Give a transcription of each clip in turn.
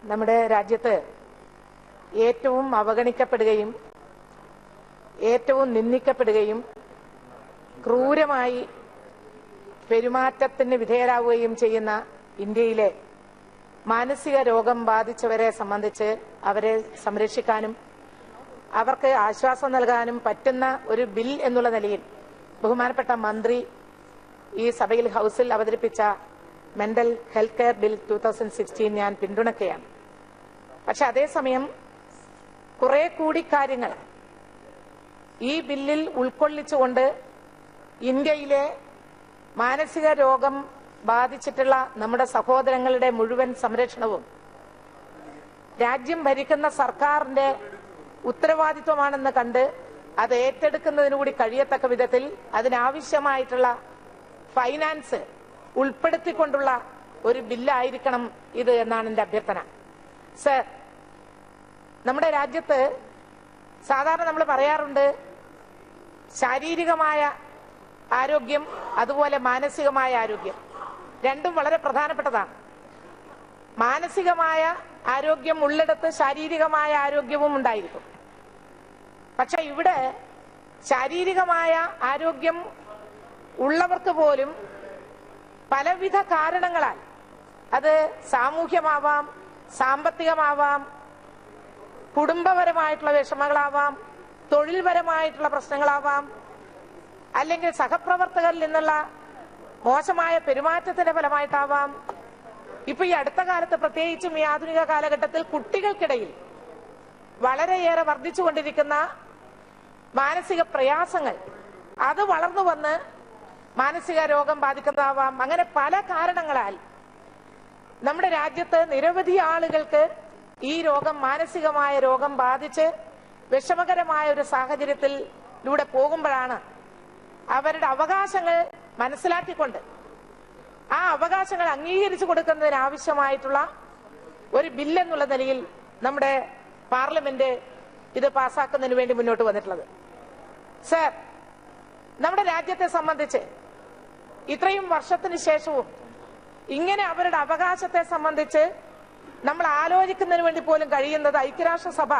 നമ്മുടെ രാജ്യത്ത് ഏറ്റവും അവഗണിക്കപ്പെടുകയും ഏറ്റവും നിന്ദിക്കപ്പെടുകയും ക്രൂരമായി പെരുമാറ്റത്തിന് വിധേയരാവുകയും ചെയ്യുന്ന ഇന്ത്യയിലെ മാനസിക രോഗം ബാധിച്ചവരെ സംബന്ധിച്ച് അവരെ സംരക്ഷിക്കാനും അവർക്ക് ആശ്വാസം നൽകാനും പറ്റുന്ന ഒരു ബിൽ എന്നുള്ള നിലയിൽ ബഹുമാനപ്പെട്ട മന്ത്രി ഈ സഭയിൽ ഹൌസിൽ അവതരിപ്പിച്ച മെന്റൽ ഹെൽത്ത് കെയർ ബിൽ 2016 ഞാൻ പിന്തുണയ്ക്കുകയാണ്. പക്ഷെ അതേസമയം കുറെ കൂടി കാര്യങ്ങൾ ഈ ബില്ലിൽ ഉൾക്കൊള്ളിച്ചുകൊണ്ട് ഇന്ത്യയിലെ മാനസിക രോഗം ബാധിച്ചിട്ടുള്ള നമ്മുടെ സഹോദരങ്ങളുടെ മുഴുവൻ സംരക്ഷണവും രാജ്യം ഭരിക്കുന്ന സർക്കാരിന്റെ ഉത്തരവാദിത്വമാണെന്ന് കണ്ട് അത് ഏറ്റെടുക്കുന്നതിനുകൂടി കഴിയത്തക്ക വിധത്തിൽ അതിനാവശ്യമായിട്ടുള്ള ഫൈനാൻസ് ഉൾപ്പെടുത്തിക്കൊണ്ടുള്ള ഒരു ബില്ലായിരിക്കണം ഇത് എന്നാണ് എന്റെ അഭ്യർത്ഥന. സർ, നമ്മുടെ രാജ്യത്ത് സാധാരണ നമ്മൾ പറയാറുണ്ട് ശാരീരികമായ ആരോഗ്യം അതുപോലെ മാനസികമായ ആരോഗ്യം രണ്ടും വളരെ പ്രധാനപ്പെട്ടതാണ്. മാനസികമായ ആരോഗ്യം ഉള്ളിടത്ത് ശാരീരികമായ ആരോഗ്യവും ഉണ്ടായിരിക്കും. പക്ഷെ ഇവിടെ ശാരീരികമായ ആരോഗ്യം ഉള്ളവർക്ക് പോലും പലവിധ കാരണങ്ങളാൽ, അത് സാമൂഹ്യമാവാം, സാമ്പത്തികമാവാം, കുടുംബപരമായിട്ടുള്ള വിഷമങ്ങളാവാം, തൊഴിൽപരമായിട്ടുള്ള പ്രശ്നങ്ങളാവാം, അല്ലെങ്കിൽ സഹപ്രവർത്തകരിൽ നിന്നുള്ള മോശമായ പെരുമാറ്റത്തിന്റെ ഫലമായിട്ടാവാം. ഇപ്പൊ ഈ അടുത്ത കാലത്ത് പ്രത്യേകിച്ചും ഈ ആധുനിക കാലഘട്ടത്തിൽ കുട്ടികൾക്കിടയിൽ വളരെയേറെ വർദ്ധിച്ചുകൊണ്ടിരിക്കുന്ന മാനസിക പ്രയാസങ്ങൾ, അത് വളർന്നു വന്ന് മാനസിക രോഗം ബാധിക്കുന്നതാവാം. അങ്ങനെ പല കാരണങ്ങളാൽ നമ്മുടെ രാജ്യത്ത് നിരവധി ആളുകൾക്ക് ഈ രോഗം, മാനസികമായ രോഗം ബാധിച്ച് വിഷമകരമായ ഒരു സാഹചര്യത്തിലൂടെ പോകുമ്പോഴാണ് അവരുടെ അവകാശങ്ങൾ മനസ്സിലാക്കിക്കൊണ്ട് ആ അവകാശങ്ങൾ അംഗീകരിച്ചു കൊടുക്കുന്നതിന് ആവശ്യമായിട്ടുള്ള ഒരു ബില്ലെന്നുള്ള നിലയിൽ നമ്മുടെ പാർലമെന്റ് ഇത് പാസാക്കുന്നതിന് വേണ്ടി മുന്നോട്ട് വന്നിട്ടുള്ളത്. സർ, നമ്മുടെ രാജ്യത്തെ സംബന്ധിച്ച് ഇത്രയും വർഷത്തിന് ശേഷവും ഇങ്ങനെ അവരുടെ അവകാശത്തെ സംബന്ധിച്ച് നമ്മൾ ആലോചിക്കുന്നതിന് വേണ്ടി പോലും കഴിയുന്നത് ഐക്യരാഷ്ട്രസഭ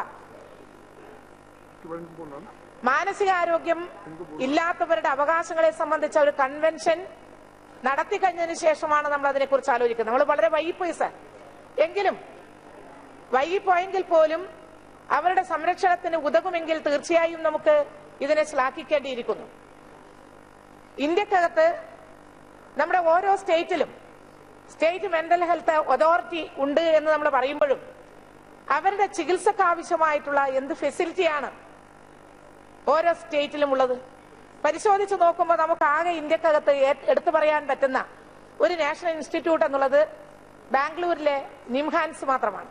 മാനസികാരോഗ്യം ഇല്ലാത്തവരുടെ അവകാശങ്ങളെ സംബന്ധിച്ച ഒരു കൺവെൻഷൻ നടത്തി കഴിഞ്ഞതിന് ശേഷമാണ് നമ്മൾ അതിനെക്കുറിച്ച് ആലോചിക്കുന്നത്. നമ്മൾ വളരെ വൈകിപ്പോയി സർ. എങ്കിലും വൈകിപ്പോയെങ്കിൽ പോലും അവരുടെ സംരക്ഷണത്തിന് ഉതകുമെങ്കിൽ തീർച്ചയായും നമുക്ക് ഇതിനെ ശ്ലാഘിക്കേണ്ടിയിരിക്കുന്നു. ഇന്ത്യക്കകത്ത് നമ്മുടെ ഓരോ സ്റ്റേറ്റിലും സ്റ്റേറ്റ് മെന്റൽ ഹെൽത്ത് അതോറിറ്റി ഉണ്ട് എന്ന് നമ്മൾ പറയുമ്പോഴും അവരുടെ ചികിത്സക്ക് ആവശ്യമായിട്ടുള്ള എന്ത് ഫെസിലിറ്റിയാണ് ഓരോ സ്റ്റേറ്റിലും ഉള്ളത് പരിശോധിച്ച് നോക്കുമ്പോൾ നമുക്ക് ആകെ ഇന്ത്യക്കകത്ത് എടുത്തു പറയാൻ പറ്റുന്ന ഒരു നാഷണൽ ഇൻസ്റ്റിറ്റ്യൂട്ട് എന്നുള്ളത് ബാംഗ്ലൂരിലെ നിംഹാൻസ് മാത്രമാണ്.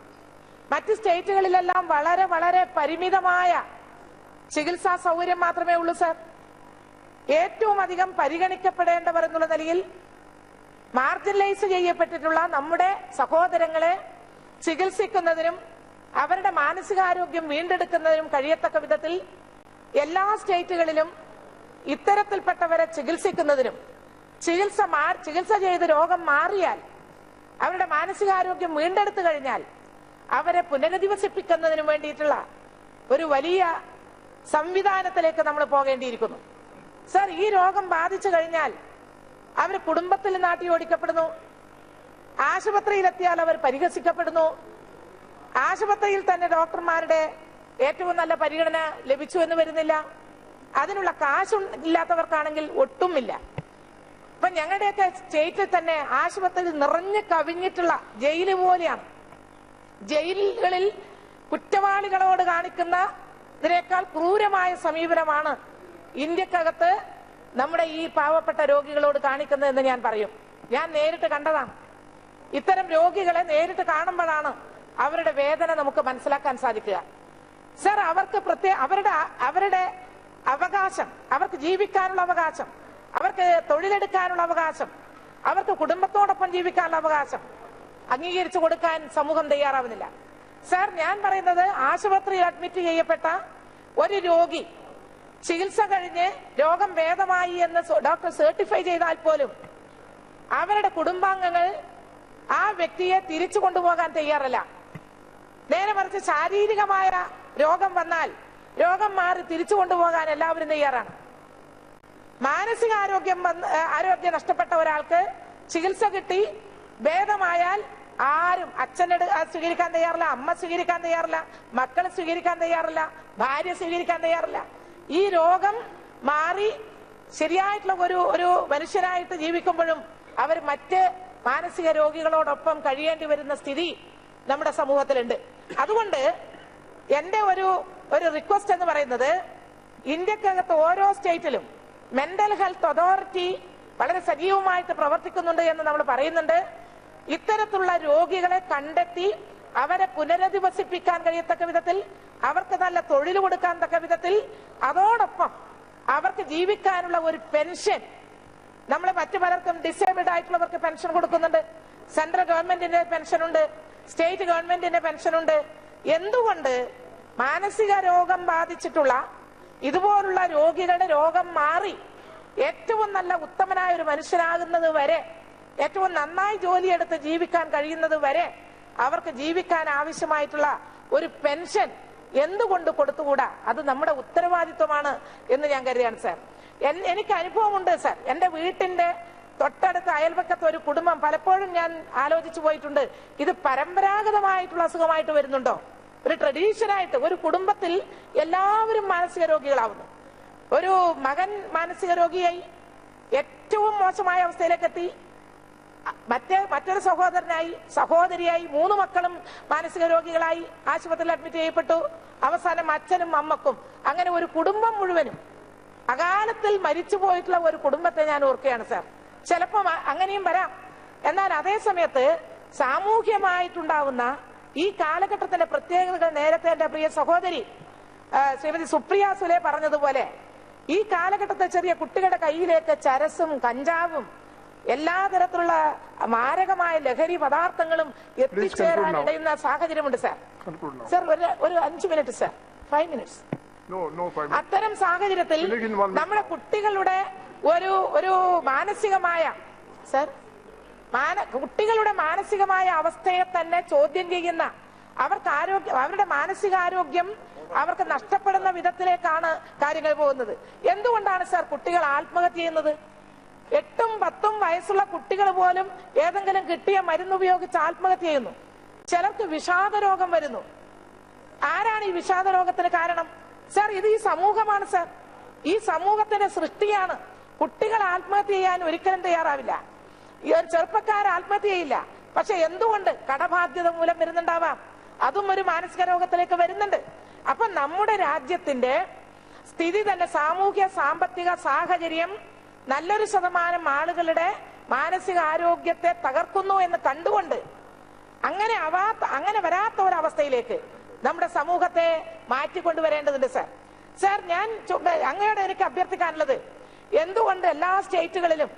മറ്റ് സ്റ്റേറ്റുകളിലെല്ലാം വളരെ വളരെ പരിമിതമായ ചികിത്സാ സൗകര്യം മാത്രമേ ഉള്ളൂ സർ. ഏറ്റവും അധികം പരിഗണിക്കപ്പെടേണ്ടവർ എന്നുള്ള നിലയിൽ മാർജിനലൈസ് ചെയ്യപ്പെട്ടിട്ടുള്ള നമ്മുടെ സഹോദരങ്ങളെ ചികിത്സിക്കുന്നതിനും അവരുടെ മാനസികാരോഗ്യം വീണ്ടെടുക്കുന്നതിനും കഴിയത്തക്ക വിധത്തിൽ എല്ലാ സ്റ്റേറ്റുകളിലും ഇത്തരത്തിൽപ്പെട്ടവരെ ചികിത്സിക്കുന്നതിനും ചികിത്സ ചെയ്ത് രോഗം മാറിയാൽ അവരുടെ മാനസികാരോഗ്യം വീണ്ടെടുത്തു കഴിഞ്ഞാൽ അവരെ പുനരധിവസിപ്പിക്കുന്നതിനും വേണ്ടിയിട്ടുള്ള ഒരു വലിയ സംവിധാനത്തിലേക്ക് നമ്മൾ പോകേണ്ടിയിരിക്കുന്നു. സർ, ഈ രോഗം ബാധിച്ചു കഴിഞ്ഞാൽ അവർ കുടുംബത്തിൽ നാട്ടി ഓടിക്കപ്പെടുന്നു, ആശുപത്രിയിലെത്തിയാൽ അവർ പരിഹസിക്കപ്പെടുന്നു, ആശുപത്രിയിൽ തന്നെ ഡോക്ടർമാരുടെ ഏറ്റവും നല്ല പരിഗണന ലഭിച്ചു എന്ന് വരുന്നില്ല, അതിനുള്ള കാശ് ഇല്ലാത്തവർക്കാണെങ്കിൽ ഒട്ടുമില്ല. ഇപ്പൊ ഞങ്ങളുടെയൊക്കെ സ്റ്റേറ്റിൽ തന്നെ ആശുപത്രി നിറഞ്ഞു കവിഞ്ഞിട്ടുള്ള ജയില് പോലെയാണ്. ജയിലുകളിൽ കുറ്റവാളികളോട് കാണിക്കുന്ന ഇതിനേക്കാൾ ക്രൂരമായ സമീപനമാണ് ഇന്ത്യക്കകത്ത് നമ്മുടെ ഈ പാവപ്പെട്ട രോഗികളോട് കാണിക്കുന്നതെന്ന് ഞാൻ പറയും. ഞാൻ നേരിട്ട് കണ്ടതാണ്. ഇത്തരം രോഗികളെ നേരിട്ട് കാണുമ്പോഴാണ് അവരുടെ വേദന നമുക്ക് മനസ്സിലാക്കാൻ സാധിക്കുക. സർ, അവർക്ക് അവരുടെ അവകാശം, അവർക്ക് ജീവിക്കാനുള്ള അവകാശം, അവർക്ക് തൊഴിലെടുക്കാനുള്ള അവകാശം, അവർക്ക് കുടുംബത്തോടൊപ്പം ജീവിക്കാനുള്ള അവകാശം അംഗീകരിച്ചു കൊടുക്കാൻ സമൂഹം തയ്യാറാവുന്നില്ല. സർ, ഞാൻ പറയുന്നത് ആശുപത്രിയിൽ അഡ്മിറ്റ് ചെയ്യപ്പെട്ട ഒരു രോഗി ചികിത്സ കഴിഞ്ഞ് രോഗം ഭേദമായി എന്ന് ഡോക്ടർ സർട്ടിഫൈ ചെയ്താൽ പോലും അവരുടെ കുടുംബാംഗങ്ങൾ ആ വ്യക്തിയെ തിരിച്ചു കൊണ്ടുപോകാൻ തയ്യാറല്ല. നേരെ മറിച്ച് ശാരീരികമായ രോഗം വന്നാൽ രോഗം മാറി തിരിച്ചു കൊണ്ടുപോകാൻ എല്ലാവരും തയ്യാറാണ്. മാനസികാരോഗ്യം ആരോഗ്യം നഷ്ടപ്പെട്ട ഒരാൾക്ക് ചികിത്സ കിട്ടി ഭേദമായാൽ ആരും അച്ഛനോട് സ്വീകരിക്കാൻ തയ്യാറില്ല, അമ്മ സ്വീകരിക്കാൻ തയ്യാറില്ല, മക്കൾ സ്വീകരിക്കാൻ തയ്യാറില്ല, ഭാര്യ സ്വീകരിക്കാൻ തയ്യാറില്ല. ഈ രോഗം മാറി ശരിയായിട്ടുള്ള ഒരു മനുഷ്യനായിട്ട് ജീവിക്കുമ്പോഴും അവർ മറ്റ് മാനസിക രോഗികളോടൊപ്പം കഴിയേണ്ടി വരുന്ന സ്ഥിതി നമ്മുടെ സമൂഹത്തിലുണ്ട്. അതുകൊണ്ട് എന്റെ ഒരു റിക്വസ്റ്റ് എന്ന് പറയുന്നത്, ഇന്ത്യക്കകത്ത് ഓരോ സ്റ്റേറ്റിലും മെന്റൽ ഹെൽത്ത് അതോറിറ്റി വളരെ സജീവമായിട്ട് പ്രവർത്തിക്കുന്നുണ്ട് എന്ന് നമ്മൾ പറയുന്നുണ്ട്. ഇത്തരത്തിലുള്ള രോഗികളെ കണ്ടെത്തി അവരെ പുനരധിവസിപ്പിക്കാൻ കഴിയത്തക്ക വിധത്തിൽ, അവർക്ക് നല്ല തൊഴിൽ കൊടുക്കാൻ തക്ക വിധത്തിൽ, അതോടൊപ്പം അവർക്ക് ജീവിക്കാനുള്ള ഒരു പെൻഷൻ, നമ്മൾ മറ്റു പലർക്കും ഡിസേബിൾഡ് ആയിട്ടുള്ളവർക്ക് പെൻഷൻ കൊടുക്കുന്നുണ്ട്. സെൻട്രൽ ഗവൺമെന്റിന്റെ പെൻഷനുണ്ട്, സ്റ്റേറ്റ് ഗവൺമെന്റിന്റെ പെൻഷനുണ്ട്. എന്തുകൊണ്ട് മാനസിക രോഗം ബാധിച്ചിട്ടുള്ള ഇതുപോലുള്ള രോഗികളുടെ രോഗം മാറി ഏറ്റവും നല്ല ഉത്തമനായ ഒരു മനുഷ്യനാകുന്നത് വരെ, ഏറ്റവും നന്നായി ജോലിയെടുത്ത് ജീവിക്കാൻ കഴിയുന്നത് വരെ അവർക്ക് ജീവിക്കാൻ ആവശ്യമായിട്ടുള്ള ഒരു പെൻഷൻ എന്തുകൊണ്ട് കൊടുത്തുകൂടാ? അത് നമ്മുടെ ഉത്തരവാദിത്വമാണ് എന്ന് ഞാൻ കരുതിയാണ് സാർ. എനിക്ക് അനുഭവമുണ്ട് സാർ. എന്റെ വീട്ടിന്റെ തൊട്ടടുത്ത അയൽപക്കത്ത് ഒരു കുടുംബം, പലപ്പോഴും ഞാൻ ആലോചിച്ചു പോയിട്ടുണ്ട്, ഇത് പരമ്പരാഗതമായിട്ടുള്ള അസുഖമായിട്ട് വരുന്നുണ്ടോ? ഒരു ട്രഡീഷനായിട്ട് ഒരു കുടുംബത്തിൽ എല്ലാവരും മാനസിക രോഗികളാവുന്നു. ഒരു മകൻ മാനസിക രോഗിയായി, ഏറ്റവും മോശമായ അവസ്ഥയിലേക്ക് എത്തി. മറ്റൊരു സഹോദരനായി, സഹോദരിയായി, 3 മക്കളും മാനസിക രോഗികളായി ആശുപത്രിയിൽ അഡ്മിറ്റ് ചെയ്യപ്പെട്ടു. അവസാനം അച്ഛനും അമ്മക്കും, അങ്ങനെ ഒരു കുടുംബം മുഴുവനും അകാലത്തിൽ മരിച്ചു പോയിട്ടുള്ള ഒരു കുടുംബത്തെ ഞാൻ ഓർക്കുകയാണ് സാർ. ചിലപ്പോ അങ്ങനെയും വരാം. എന്നാൽ അതേ സമയത്ത് സാമൂഹ്യമായിട്ടുണ്ടാവുന്ന ഈ കാലഘട്ടത്തിന്റെ പ്രത്യേകതകൾ നേരത്തെ എന്റെ പ്രിയ സഹോദരി ശ്രീമതി സുപ്രിയ സുലെ പറഞ്ഞതുപോലെ, ഈ കാലഘട്ടത്തെ ചെറിയ കുട്ടികളുടെ കയ്യിലേക്ക് ചരസും കഞ്ചാവും എല്ലാ തരത്തിലുള്ള മാരകമായ ലഹരി പദാർത്ഥങ്ങളും എത്തിച്ചേരാൻ ഇടയുന്ന സാഹചര്യമുണ്ട് സാർ. സാർ ഒരു 5 മിനിറ്റ് സാർ, 5 മിനിറ്റ്സ്. അത്തരം സാഹചര്യത്തിൽ നമ്മുടെ കുട്ടികളുടെ ഒരു മാനസികമായ സാർ കുട്ടികളുടെ മാനസികമായ അവസ്ഥയെ തന്നെ ചോദ്യം ചെയ്യുന്ന, അവരുടെ മാനസികാരോഗ്യം അവർക്ക് നഷ്ടപ്പെടുന്ന വിധത്തിലേക്കാണ് കാര്യങ്ങൾ പോകുന്നത്. എന്തുകൊണ്ടാണ് സാർ കുട്ടികൾ ആത്മഹത്യ ചെയ്യുന്നത്? 8ഉം 10ഉം വയസ്സുള്ള കുട്ടികൾ പോലും ഏതെങ്കിലും കിട്ടിയ മരുന്ന് ഉപയോഗിച്ച് ആത്മഹത്യ ചെയ്യുന്നു. ചിലർക്ക് വിഷാദരോഗം വരുന്നു. ആരാണ് ഈ വിഷാദരോഗത്തിന് കാരണം? സാർ, ഇത് ഈ സമൂഹമാണ് സാർ. ഈ സമൂഹത്തിന്റെ സൃഷ്ടിയാണ്. കുട്ടികൾ ആത്മഹത്യ ചെയ്യാൻ ഒരിക്കലും തയ്യാറാവില്ല. ചെറുപ്പക്കാർ ആത്മഹത്യ ചെയ്യില്ല. പക്ഷെ എന്തുകൊണ്ട്? കടബാധ്യത മൂലം വരുന്നുണ്ടാവാം. അതും ഒരു മാനസിക രോഗത്തിലേക്ക് വരുന്നുണ്ട്. അപ്പൊ നമ്മുടെ രാജ്യത്തിന്റെ സ്ഥിതി തന്നെ, സാമൂഹ്യ സാമ്പത്തിക സാഹചര്യം നല്ലൊരു ശതമാനം ആളുകളുടെ മാനസിക ആരോഗ്യത്തെ തകർക്കുന്നു എന്ന് കണ്ടുകൊണ്ട് അങ്ങനെ വരാത്ത ഒരവസ്ഥയിലേക്ക് നമ്മുടെ സമൂഹത്തെ മാറ്റിക്കൊണ്ടുവരേണ്ടതുണ്ട് സാർ. സാർ, ഞാൻ അങ്ങയോട് എനിക്ക് അഭ്യർത്ഥിക്കാനുള്ളത്, എന്തുകൊണ്ട് എല്ലാ സ്റ്റേറ്റുകളിലും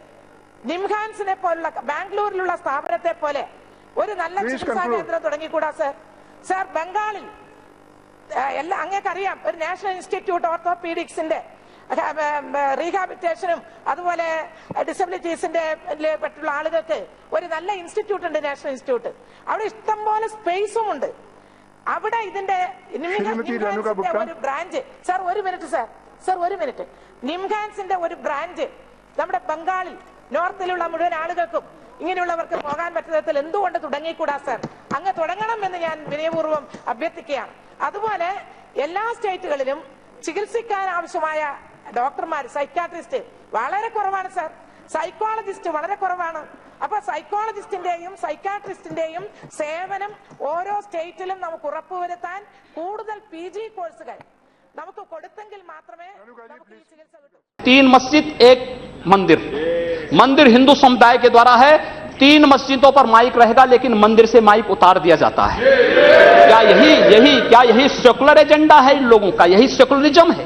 നിംഹാൻസിനെ പോലുള്ള ബാംഗ്ലൂരിലുള്ള സ്ഥാപനത്തെ പോലെ ഒരു നല്ല ചികിത്സാ കേന്ദ്രം തുടങ്ങിക്കൂടാ സാർ? സാർ, ബംഗാളിൽ അങ്ങേക്കറിയാം, ഒരു നാഷണൽ ഇൻസ്റ്റിറ്റ്യൂട്ട് ഓർത്തോപീഡിക്സിന്റെ റീഹാബിലിറ്റേഷനും അതുപോലെ ഡിസബിലിറ്റീസിന്റെ പെട്ടുള്ള ആളുകൾക്ക് ഒരു നല്ല ഇൻസ്റ്റിറ്റ്യൂട്ട് ഉണ്ട്, നാഷണൽ ഇൻസ്റ്റിറ്റ്യൂട്ട്. അവിടെ ഇഷ്ടംപോലെ സ്പേസും ഉണ്ട്. അവിടെ ഇതിന്റെ ഒരു branch sir, 1 minute sir, sir 1 minute. നിംഹാൻസിന്റെ ഒരു ബ്രാഞ്ച് നമ്മുടെ ബംഗാളിൽ നോർത്തിലുള്ള മുഴുവൻ ആളുകൾക്കും ഇങ്ങനെയുള്ളവർക്ക് പോകാൻ പറ്റുന്ന തരത്തിൽ എന്തുകൊണ്ട് തുടങ്ങിക്കൂടാ സാർ? അങ്ങ് തുടങ്ങണം എന്ന് ഞാൻ വിനയപൂർവ്വം അഭ്യർത്ഥിക്കുകയാണ്. അതുപോലെ എല്ലാ സ്റ്റേറ്റുകളിലും ചികിത്സിക്കാൻ ആവശ്യമായ ഡോക്ടർമാർ, സൈക്കാട്രിസ്റ്റ് വളരെ കുറവാണ് സാർ. സൈക്കോളജിസ്റ്റ് വളരെ കുറവാണ്. അപ്പൊ സൈക്കോളജിസ്റ്റിന്റെയും സൈക്കാട്രിസ്റ്റിന്റെയും സേവനം ഓരോ സ്റ്റേറ്റിലും നമുക്ക് ഉറപ്പുവരുത്താൻ കൂടുതൽ PG കോഴ്സുകൾ നമുക്ക് കൊടുത്തെങ്കിൽ മാത്രമേ നമുക്ക് ഈ ചികിത്സ കിട്ടൂ. 3 मस्जिद 1 मंदिर, मंदिर हिंदू समुदाय के द्वारा है। 3 मस्जिदों पर माइक रहेगा, लेकिन मंदिर से माइक उतार दिया जाता है। क्या यही सेकुलर एजेंडा है इन लोगों का? यही सेकुलरिज्म है?